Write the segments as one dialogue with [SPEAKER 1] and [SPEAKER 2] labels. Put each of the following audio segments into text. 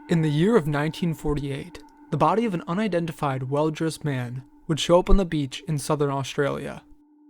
[SPEAKER 1] In the year of 1948, the body of an unidentified, well-dressed man would show up on the beach in southern Australia.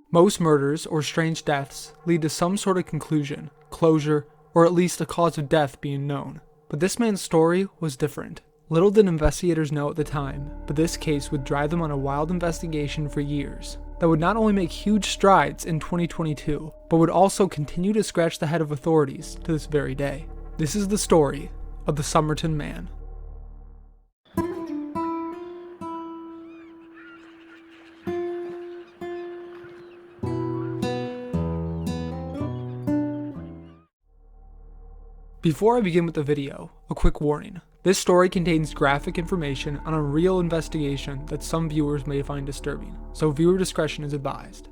[SPEAKER 1] Most murders or strange deaths lead to some sort of conclusion, closure, or at least a cause of death being known. But this man's story was different. Little did investigators know at the time, but this case would drive them on a wild investigation for years that would not only make huge strides in 2022, but would also continue to scratch the head of authorities to this very day. This is the story of the Somerton Man. Before I begin with the video, a quick warning. This story contains graphic information on a real investigation that some viewers may find disturbing, so viewer discretion is advised.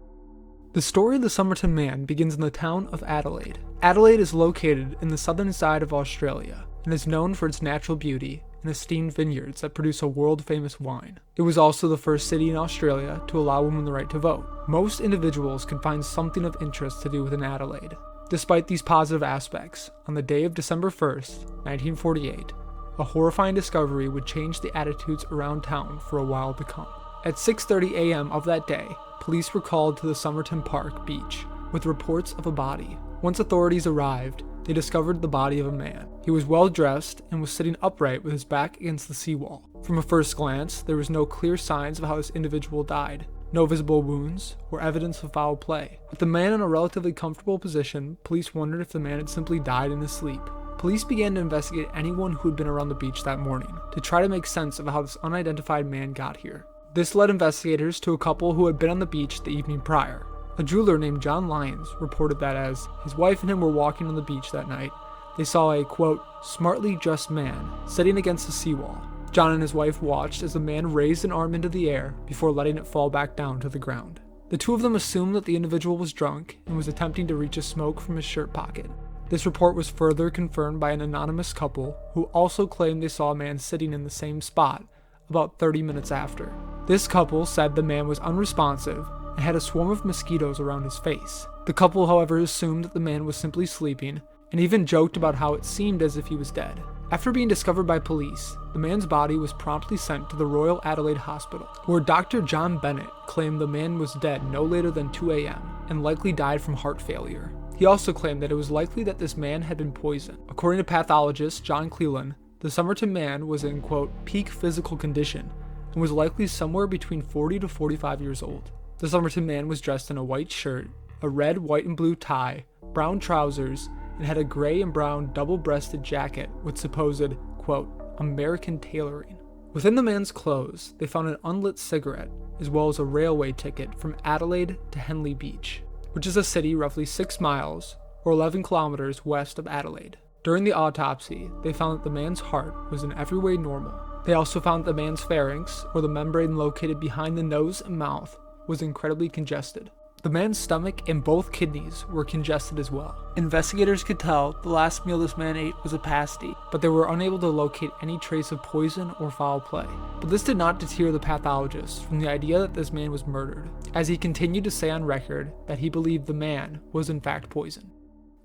[SPEAKER 1] The story of the Somerton Man begins in the town of Adelaide. Adelaide is located in the southern side of Australia and is known for its natural beauty and esteemed vineyards that produce a world-famous wine. It was also the first city in Australia to allow women the right to vote. Most individuals could find something of interest to do within Adelaide. Despite these positive aspects, on the day of December 1st, 1948, a horrifying discovery would change the attitudes around town for a while to come. At 6:30 a.m. of that day, police were called to the Somerton Park beach with reports of a body. Once authorities arrived, they discovered the body of a man. He was well dressed and was sitting upright with his back against the seawall. From a first glance, there was no clear signs of how this individual died. No visible wounds or evidence of foul play. With the man in a relatively comfortable position, police wondered if the man had simply died in his sleep. Police began to investigate anyone who had been around the beach that morning to try to make sense of how this unidentified man got here. This led investigators to a couple who had been on the beach the evening prior. A jeweler named John Lyons reported that as his wife and him were walking on the beach that night, they saw a, quote, smartly dressed man sitting against the seawall. John and his wife watched as the man raised an arm into the air before letting it fall back down to the ground. The two of them assumed that the individual was drunk and was attempting to reach a smoke from his shirt pocket. This report was further confirmed by an anonymous couple who also claimed they saw a man sitting in the same spot about 30 minutes after. This couple said the man was unresponsive and had a swarm of mosquitoes around his face. The couple, however, assumed that the man was simply sleeping and even joked about how it seemed as if he was dead. After being discovered by police, the man's body was promptly sent to the Royal Adelaide Hospital, where Dr. John Bennett claimed the man was dead no later than 2 a.m. and likely died from heart failure. He also claimed that it was likely that this man had been poisoned. According to pathologist John Cleland, the Somerton Man was in, quote, peak physical condition and was likely somewhere between 40 to 45 years old. The Somerton Man was dressed in a white shirt, a red, white, and blue tie, brown trousers, and had a gray and brown double-breasted jacket with supposed, quote, American tailoring. Within the man's clothes, they found an unlit cigarette, as well as a railway ticket from Adelaide to Henley Beach, which is a city roughly 6 miles, or 11 kilometers west of Adelaide. During the autopsy, they found that the man's heart was in every way normal. They also found that the man's pharynx, or the membrane located behind the nose and mouth, was incredibly congested. The man's stomach and both kidneys were congested as well. Investigators could tell the last meal this man ate was a pasty, but they were unable to locate any trace of poison or foul play. But this did not deter the pathologist from the idea that this man was murdered, as he continued to say on record that he believed the man was in fact poisoned.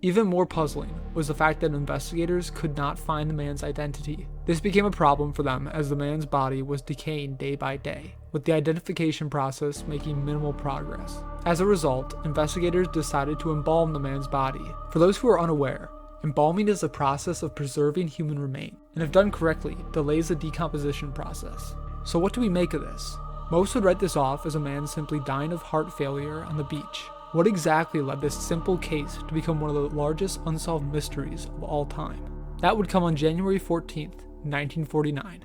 [SPEAKER 1] Even more puzzling was the fact that investigators could not find the man's identity. This became a problem for them as the man's body was decaying day by day, with the identification process making minimal progress. As a result, investigators decided to embalm the man's body. For those who are unaware, embalming is a process of preserving human remains, and if done correctly, delays the decomposition process. So what do we make of this? Most would write this off as a man simply dying of heart failure on the beach. What exactly led this simple case to become one of the largest unsolved mysteries of all time? That would come on January 14th, 1949.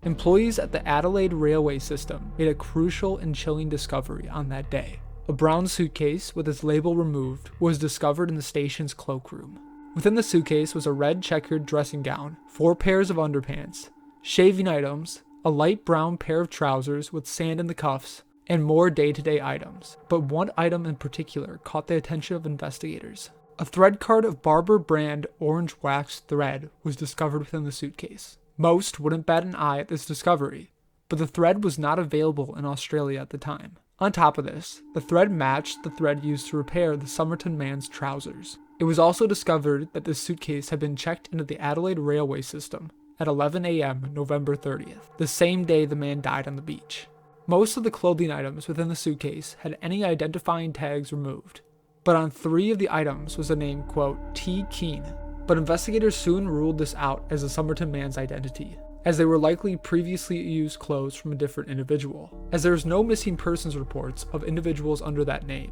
[SPEAKER 1] Employees at the Adelaide railway system made a crucial and chilling discovery on that day. A brown suitcase with its label removed was discovered in the station's cloakroom. Within the suitcase was a red checkered dressing gown, 4 pairs of underpants, shaving items, a light brown pair of trousers with sand in the cuffs, and more day-to-day items. But one item in particular caught the attention of investigators. A thread card of Barber brand orange wax thread was discovered within the suitcase. Most wouldn't bat an eye at this discovery, but the thread was not available in Australia at the time. On top of this, the thread matched the thread used to repair the Somerton Man's trousers. It was also discovered that this suitcase had been checked into the Adelaide railway system at 11 a.m. November 30th, the same day the man died on the beach. Most of the clothing items within the suitcase had any identifying tags removed, but on 3 of the items was the name, quote, T. Keene. But investigators soon ruled this out as the Somerton Man's identity, as they were likely previously used clothes from a different individual, as there was no missing persons reports of individuals under that name.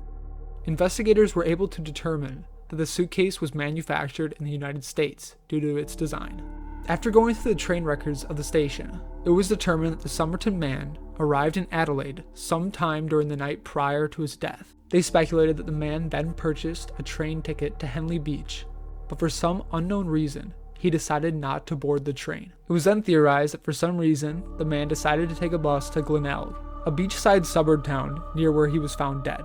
[SPEAKER 1] Investigators were able to determine that the suitcase was manufactured in the United States due to its design. After going through the train records of the station, it was determined that the Somerton Man arrived in Adelaide sometime during the night prior to his death. They speculated that the man then purchased a train ticket to Henley Beach, but for some unknown reason, he decided not to board the train. It was then theorized that for some reason, the man decided to take a bus to Glenelg, a beachside suburb town near where he was found dead.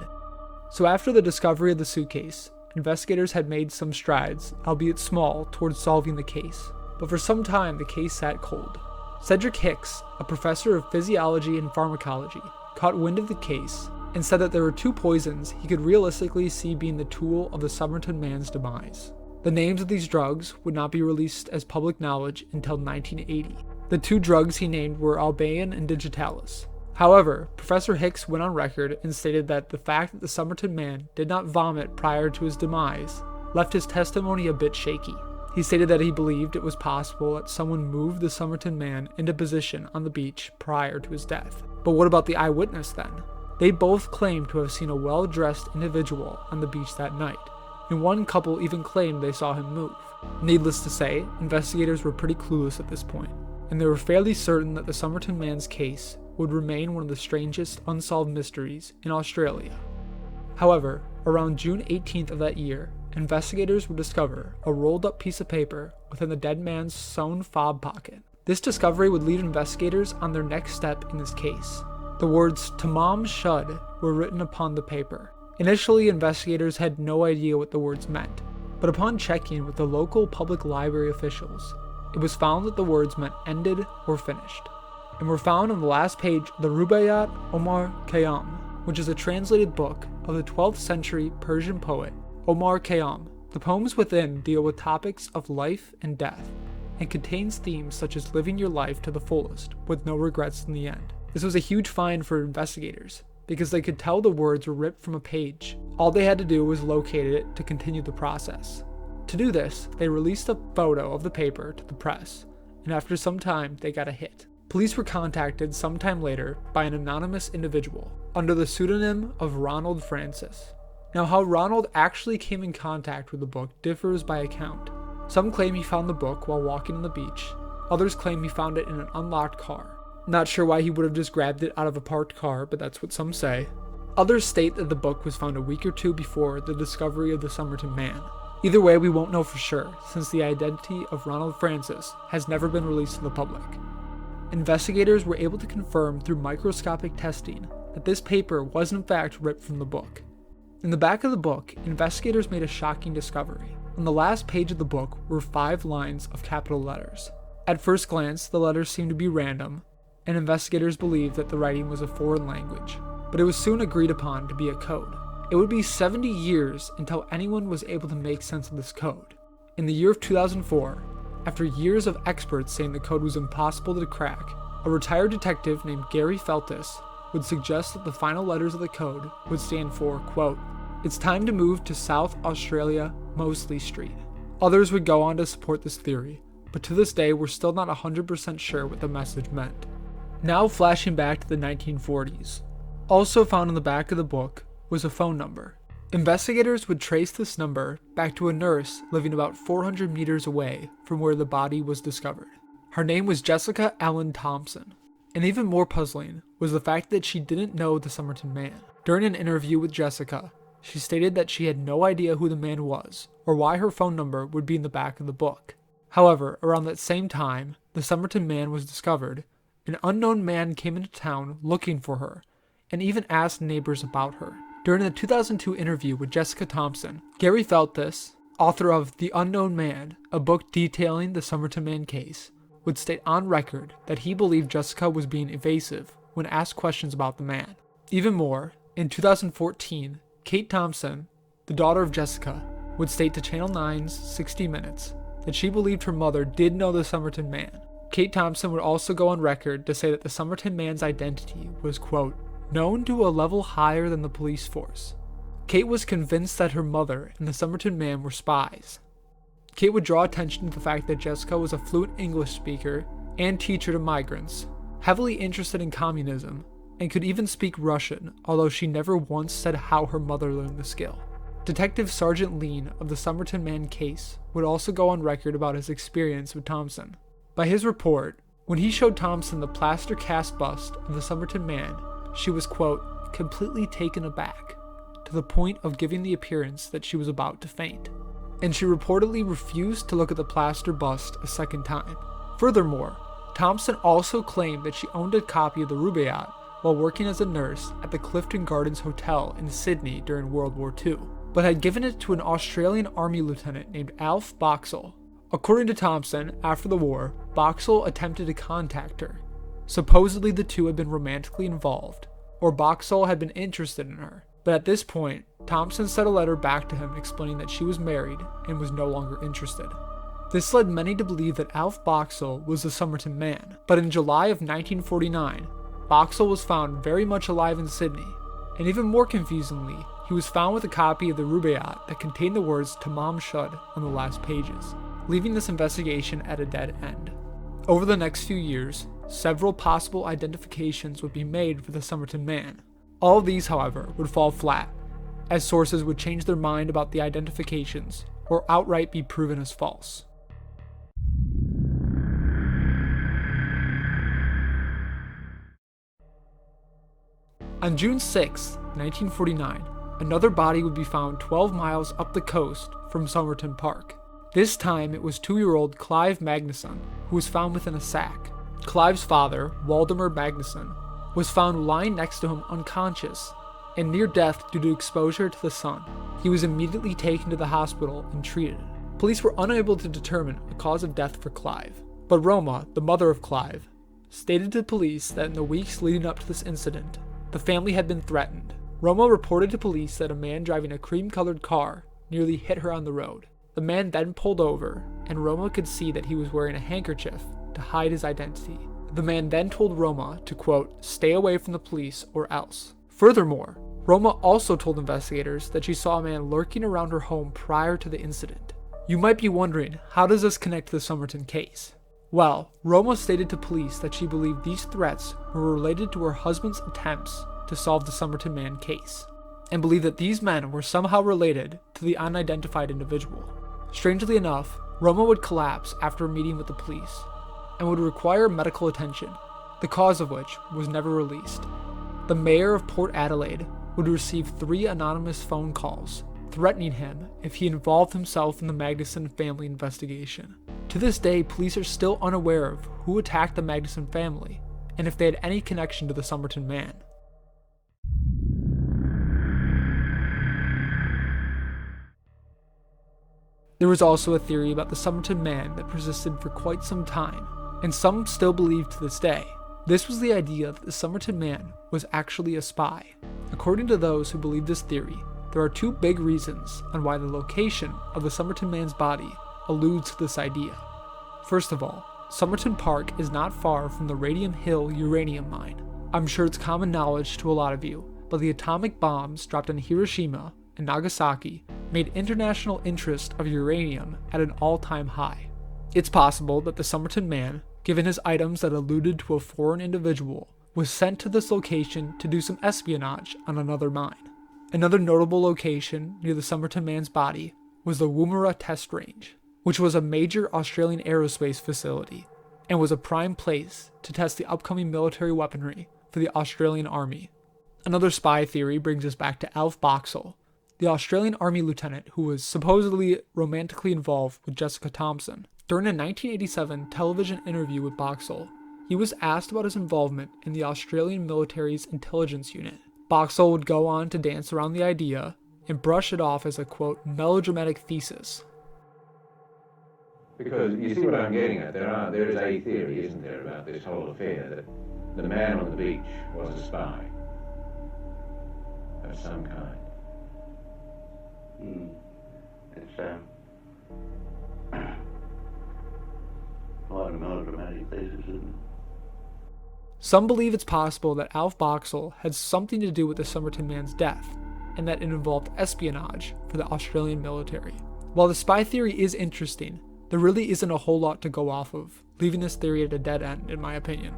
[SPEAKER 1] So after the discovery of the suitcase, investigators had made some strides, albeit small, towards solving the case. But for some time, the case sat cold. Cedric Hicks, a professor of physiology and pharmacology, caught wind of the case and said that there were 2 poisons he could realistically see being the tool of the Somerton Man's demise. The names of these drugs would not be released as public knowledge until 1980. The 2 drugs he named were Albain and Digitalis. However, Professor Hicks went on record and stated that the fact that the Somerton Man did not vomit prior to his demise left his testimony a bit shaky. He stated that he believed it was possible that someone moved the Somerton Man into position on the beach prior to his death. But what about the eyewitness then? They both claimed to have seen a well-dressed individual on the beach that night, and one couple even claimed they saw him move. Needless to say, investigators were pretty clueless at this point, and they were fairly certain that the Somerton Man's case would remain one of the strangest unsolved mysteries in Australia. However, around June 18th of that year, investigators would discover a rolled up piece of paper within the dead man's sewn fob pocket. This discovery would lead investigators on their next step in this case. The words "Tamam Shud" were written upon the paper. Initially, investigators had no idea what the words meant, but upon checking with the local public library officials, it was found that the words meant ended or finished, and were found on the last page of the Rubaiyat Omar Khayyam, which is a translated book of the 12th century Persian poet Omar Khayyam. The poems within deal with topics of life and death, and contains themes such as living your life to the fullest with no regrets in the end. This was a huge find for investigators, because they could tell the words were ripped from a page. All they had to do was locate it to continue the process. To do this, they released a photo of the paper to the press, and after some time, they got a hit. Police were contacted sometime later by an anonymous individual under the pseudonym of Ronald Francis. Now, how Ronald actually came in contact with the book differs by account. Some claim he found the book while walking on the beach. Others claim he found it in an unlocked car. Not sure why he would have just grabbed it out of a parked car, but that's what some say. Others state that the book was found a week or 2 before the discovery of the Somerton Man. Either way, we won't know for sure, since the identity of Ronald Francis has never been released to the public. Investigators were able to confirm through microscopic testing that this paper was in fact ripped from the book. In the back of the book, investigators made a shocking discovery. On the last page of the book were 5 lines of capital letters. At first glance, the letters seemed to be random, and investigators believed that the writing was a foreign language, but it was soon agreed upon to be a code. It would be 70 years until anyone was able to make sense of this code. In the year of 2004, after years of experts saying the code was impossible to crack, a retired detective named Gary Feltus would suggest that the final letters of the code would stand for, quote, "It's time to move to South Australia, Mosley Street." Others would go on to support this theory, but to this day we're still not 100% sure what the message meant. Now flashing back to the 1940s. Also found in the back of the book was a phone number. Investigators would trace this number back to a nurse living about 400 meters away from where the body was discovered. Her name was Jessica Ellen Thompson. And even more puzzling was the fact that she didn't know the Somerton Man. During an interview with Jessica, she stated that she had no idea who the man was or why her phone number would be in the back of the book. However, around that same time, the Somerton Man was discovered. An unknown man came into town looking for her and even asked neighbors about her. During the 2002 interview with Jessica Thompson, Gary Feltus, author of The Unknown Man, a book detailing the Somerton Man case, would state on record that he believed Jessica was being evasive when asked questions about the man. Even more, In 2014, Kate Thompson, the daughter of Jessica, would state to Channel 9's 60 Minutes that she believed her mother did know the Somerton Man. Kate Thompson would also go on record to say that the Somerton Man's identity was, quote, known to a level higher than the police force. Kate was convinced that her mother and the Somerton Man were spies. Kate would draw attention to the fact that Jessica was a fluent English speaker and teacher to migrants, heavily interested in communism, and could even speak Russian, although she never once said how her mother learned the skill. Detective Sergeant Lean of the Somerton Man case would also go on record about his experience with Thompson. By his report, when he showed Thompson the plaster cast bust of the Somerton Man, she was, quote, completely taken aback, to the point of giving the appearance that she was about to faint. And she reportedly refused to look at the plaster bust a second time. Furthermore, Thompson also claimed that she owned a copy of the Rubaiyat while working as a nurse at the Clifton Gardens Hotel in Sydney during World War II, but had given it to an Australian Army lieutenant named Alf Boxall. According to Thompson, after the war, Boxall attempted to contact her. Supposedly the two had been romantically involved, or Boxall had been interested in her, but at this point, Thompson sent a letter back to him explaining that she was married and was no longer interested. This led many to believe that Alf Boxall was the Somerton Man, but in July of 1949, Boxall was found very much alive in Sydney, and even more confusingly, he was found with a copy of the Rubaiyat that contained the words Tamam Shud on the last pages, leaving this investigation at a dead end. Over the next few years, several possible identifications would be made for the Somerton Man. All of these, however, would fall flat, as sources would change their mind about the identifications or outright be proven as false. On June 6, 1949, another body would be found 12 miles up the coast from Somerton Park. This time it was 2-year-old Clive Magnuson, who was found within a sack. Clive's father, Waldemar Magnuson, was found lying next to him unconscious and near death due to exposure to the sun. He was immediately taken to the hospital and treated. Police were unable to determine a cause of death for Clive, but Roma, the mother of Clive, stated to police that in the weeks leading up to this incident, the family had been threatened. Roma reported to police that a man driving a cream-colored car nearly hit her on the road. The man then pulled over, and Roma could see that he was wearing a handkerchief to hide his identity. The man then told Roma to, quote, stay away from the police or else. Furthermore, Roma also told investigators that she saw a man lurking around her home prior to the incident. You might be wondering, how does this connect to the Somerton case? Well, Roma stated to police that she believed these threats were related to her husband's attempts to solve the Somerton Man case, and believed that these men were somehow related to the unidentified individual. Strangely enough, Roma would collapse after a meeting with the police, and would require medical attention, the cause of which was never released. The mayor of Port Adelaide would receive 3 anonymous phone calls threatening him if he involved himself in the Magnuson family investigation. To this day, police are still unaware of who attacked the Magnuson family, and if they had any connection to the Somerton Man. There was also a theory about the Somerton Man that persisted for quite some time, and some still believe to this day. This was the idea that the Somerton Man was actually a spy. According to those who believe this theory, there are 2 big reasons on why the location of the Somerton Man's body alludes to this idea. First of all, Somerton Park is not far from the Radium Hill uranium mine. I'm sure it's common knowledge to a lot of you, but the atomic bombs dropped on Hiroshima and Nagasaki made international interest of uranium at an all-time high. It's possible that the Somerton Man, given his items that alluded to a foreign individual, was sent to this location to do some espionage on another mine. Another notable location near the Somerton Man's body was the Woomera Test Range, which was a major Australian aerospace facility and was a prime place to test the upcoming military weaponry for the Australian Army. Another spy theory brings us back to Alf Boxall, the Australian Army lieutenant who was supposedly romantically involved with Jessica Thompson. During a 1987 television interview with Boxall, he was asked about his involvement in the Australian military's intelligence unit. Boxall would go on to dance around the idea and brush it off as a, quote, melodramatic thesis.
[SPEAKER 2] Because you see what I'm getting at, there is a theory, isn't there, about this whole affair, that the man on the beach was a spy. of some kind.
[SPEAKER 3] It's a lot of melodramatic places, isn't it?
[SPEAKER 1] Some believe it's possible that Alf Boxall had something to do with the Somerton Man's death, and that it involved espionage for the Australian military. While the spy theory is interesting, there really isn't a whole lot to go off of, leaving this theory at a dead end in my opinion.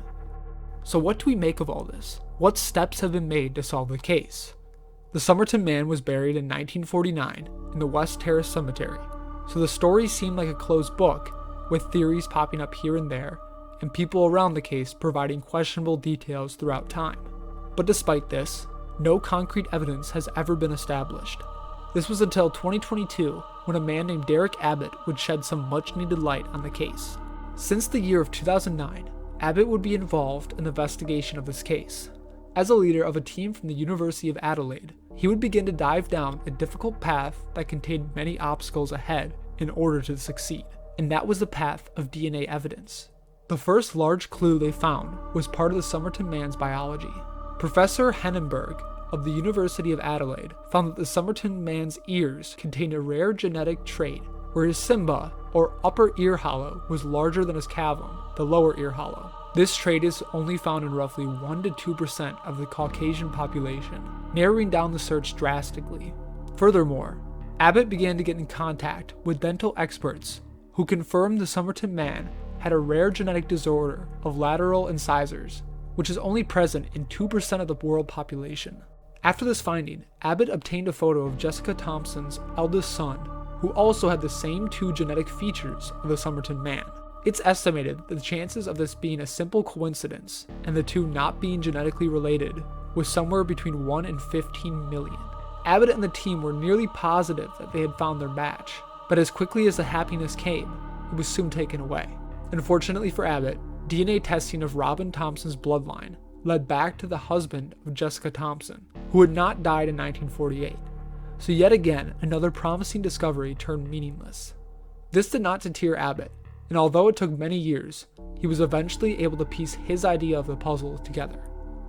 [SPEAKER 1] So what do we make of all this? What steps have been made to solve the case? The Somerton Man was buried in 1949 in the West Terrace Cemetery, so the story seemed like a closed book, with theories popping up here and there, and people around the case providing questionable details throughout time. But despite this, no concrete evidence has ever been established. This was until 2022 when a man named Derek Abbott would shed some much needed light on the case. Since the year of 2009, Abbott would be involved in the investigation of this case. As a leader of a team from the University of Adelaide, he would begin to dive down a difficult path that contained many obstacles ahead in order to succeed, and that was the path of DNA evidence. The first large clue they found was part of the Somerton Man's biology. Professor Hennenberg of the University of Adelaide found that the Somerton Man's ears contained a rare genetic trait where his cymba, or upper ear hollow, was larger than his cavum, the lower ear hollow. This trait is only found in roughly 1 to 2% of the Caucasian population, narrowing down the search drastically. Furthermore, Abbott began to get in contact with dental experts who confirmed the Somerton Man had a rare genetic disorder of lateral incisors, which is only present in 2% of the world population. After this finding, Abbott obtained a photo of Jessica Thompson's eldest son, who also had the same 2 genetic features of the Somerton Man. It's estimated that the chances of this being a simple coincidence and the 2 not being genetically related was somewhere between 1 and 15 million. Abbott and the team were nearly positive that they had found their match, but as quickly as the happiness came, it was soon taken away. Unfortunately for Abbott, DNA testing of Robin Thompson's bloodline led back to the husband of Jessica Thompson, who had not died in 1948. So yet again, another promising discovery turned meaningless. This did not deter Abbott, and although it took many years, he was eventually able to piece his idea of the puzzle together.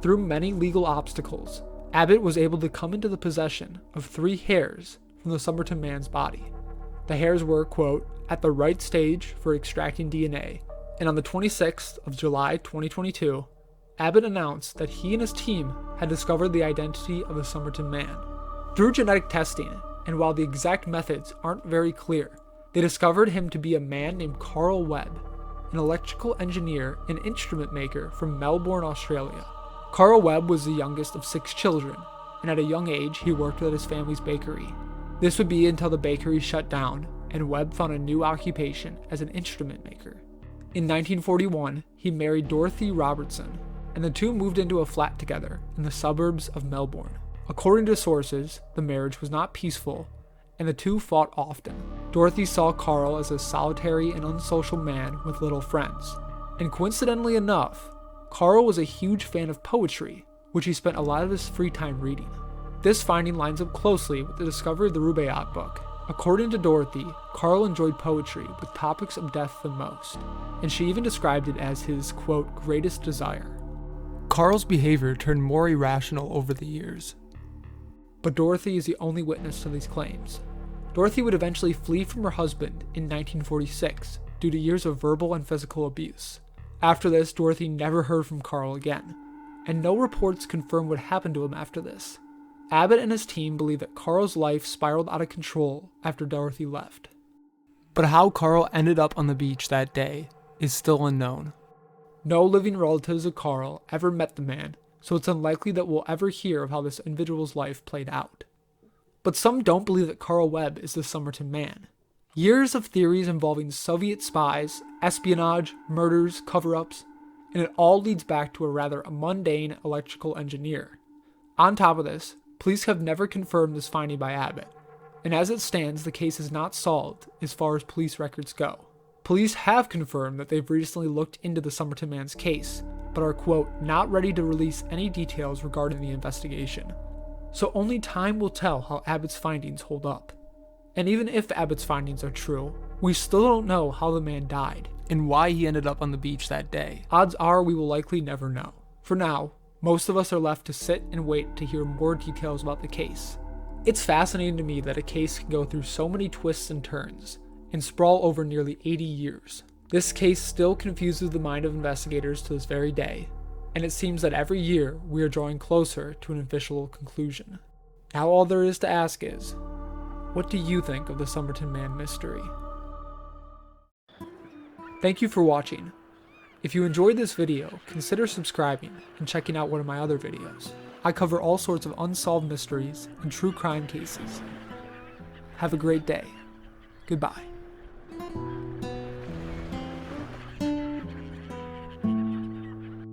[SPEAKER 1] Through many legal obstacles, Abbott was able to come into the possession of 3 hairs from the Somerton Man's body. The hairs were, quote, at the right stage for extracting DNA, and on the 26th of July 2022, Abbott announced that he and his team had discovered the identity of the Somerton Man. Through genetic testing, and while the exact methods aren't very clear, they discovered him to be a man named Carl Webb, an electrical engineer and instrument maker from Melbourne, Australia. Carl Webb was the youngest of 6 children, and at a young age he worked at his family's bakery. This would be until the bakery shut down, and Webb found a new occupation as an instrument maker. In 1941, he married Dorothy Robertson, and the 2 moved into a flat together in the suburbs of Melbourne. According to sources, the marriage was not peaceful, and the 2 fought often. Dorothy saw Carl as a solitary and unsocial man with little friends, and coincidentally enough, Carl was a huge fan of poetry, which he spent a lot of his free time reading. This finding lines up closely with the discovery of the Rubaiyat book. According to Dorothy, Carl enjoyed poetry with topics of death the most, and she even described it as his, quote, greatest desire. Carl's behavior turned more irrational over the years, but Dorothy is the only witness to these claims. Dorothy would eventually flee from her husband in 1946 due to years of verbal and physical abuse. After this, Dorothy never heard from Carl again, and no reports confirm what happened to him after this. Abbott and his team believe that Carl's life spiraled out of control after Dorothy left. But how Carl ended up on the beach that day is still unknown. No living relatives of Carl ever met the man, so it's unlikely that we'll ever hear of how this individual's life played out. But some don't believe that Carl Webb is the Somerton Man. Years of theories involving Soviet spies, espionage, murders, cover-ups, and it all leads back to a rather mundane electrical engineer. On top of this, police have never confirmed this finding by Abbott, and as it stands, the case is not solved as far as police records go. Police have confirmed that they've recently looked into the Somerton Man's case, but are, quote, not ready to release any details regarding the investigation. So only time will tell how Abbott's findings hold up. And even if Abbott's findings are true, we still don't know how the man died, and why he ended up on the beach that day. Odds are we will likely never know. For now, Most of us are left to sit and wait to hear more details about the case. It's fascinating to me that a case can go through so many twists and turns and sprawl over nearly 80 years. This case still confuses the mind of investigators to this very day, and it seems that every year we are drawing closer to an official conclusion. Now all there is to ask is, what do you think of the Somerton Man mystery? Thank you for watching. If you enjoyed this video, consider subscribing and checking out one of my other videos. I cover all sorts of unsolved mysteries and true crime cases. Have a great day. Goodbye.